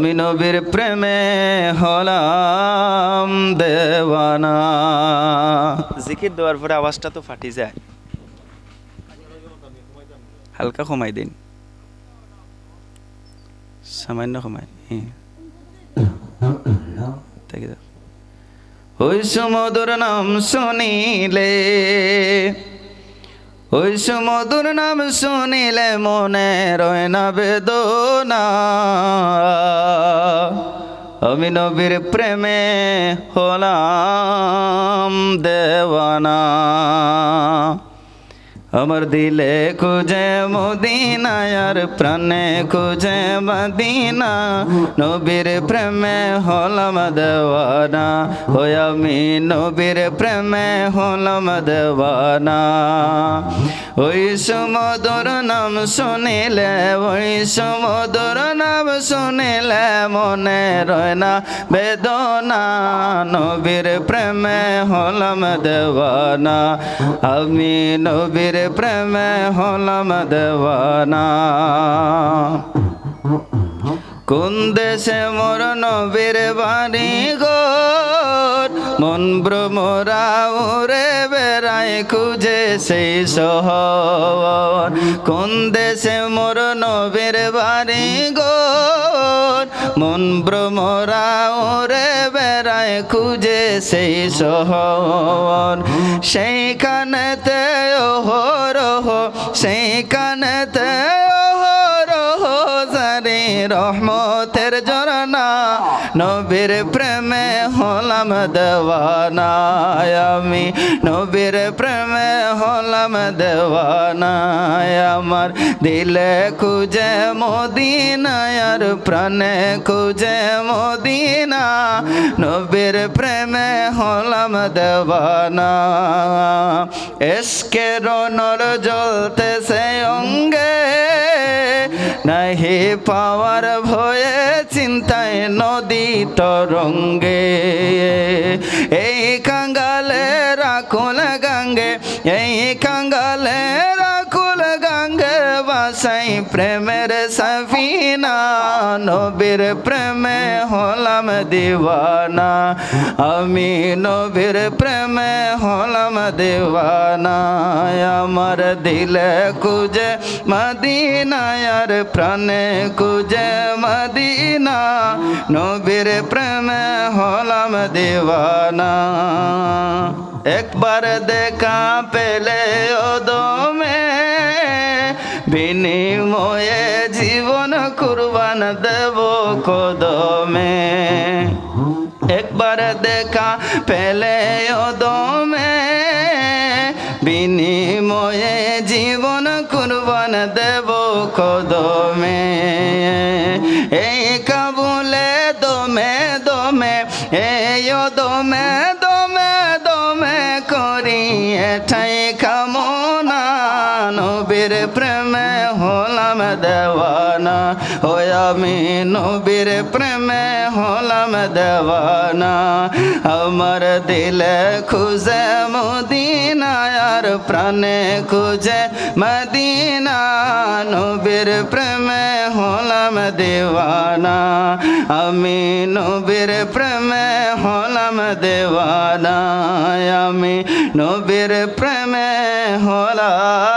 আমি নবীর প্রেমে হলাম দেওয়ানা। জিকির দেওয়ার পরে আওয়াজটা তো ফাটি যায়, হালকা কমাই দিন, সামান্য কমাই। ওই সুমধুর নাম শুনিলে, ওই সুমধুর নাম শুনিলে মনে রয় না বেদনা। আমি নবীর প্রেমে হলাম দেওয়ানা। আমার দিলে খুঁজে মদিনা, আর প্রাণে খুঁজে মদিনা। নবীর প্রেমে হলাম দেওয়ানা, ওই আমি নবীর প্রেমে হলাম দেওয়ানা। ওই সুমধুর নাম শুনিলে, ওই সুমধুর নাম শুনিলে মনে রয় না বেদনা। নবীর প্রেমে হলাম দেওয়ানা, আমি নবীর প্রেমে হলাম দেওয়ানা। কোন দেশে মোর নবীর বাড়ি ঘর, মন ভ্রমরা উড়ে বেড়ায় খুঁজে সেই শহর। কোন দেশে মোর নবীর বাড়ি ঘর, মন ভ্রমরা উড়ে বেড়ায় খুঁজে সেই শহর। সেইখানেতে অহরহ, সেইখানেতে অহরহ জারি রহমতের ঝরনা। নবীর প্রেমে হলাম দেওয়ানা, আমি নবীর প্রেমে হলাম দেওয়ানা। আমার দিলে খুঁজে মদিনা, আর প্রাণে খুঁজে মদিনা। নবীর প্রেমে হলাম দেওয়ানা। এসকের নর জ্বলতেছে অঙ্গে, নাহি পাওয়ার ভয়ে চিন্তায় নদী তরঙ্গে। এই কাঙ্গালে রাখুল গাঙ্গে, এই কাঙ্গালে রাখুল গাঙ্গে বাসাই প্রেমের সফিনা। নবীর প্রেমে হলাম দিওয়ানা, আমি নবীর প্রেমে হলাম দিওয়ানা। আমার দিলে খুঁজে মদিনা, আর প্রাণে খুঁজে মদিনা। নবীর প্রেমে হলাম দিওয়ানা। একবার দেখা পেলে ওদমে, বিনিময়ে জীবন কুরবান দেব কদমে। একবার দেখা পেলে ওদমে, বিনিময়ে জীবন কুরবান দেব কদমে। এই কাবুলে দমে দমে, এই দমে দমে দমে করি এঠাই কামনা। নবীর প্রেমে হলাম দেওয়ানা, ওই আমি নবীর প্রেমে হলাম দেওয়ানা। আমার দিলে খুঁজে মদিনা, আর প্রাণে খুঁজে মদিনা। নবীর প্রেমে হলাম দেওয়ানা, আমি নবীর প্রেমে হলাম দেওয়ানা। আমি নবীর প্রেমে হলাম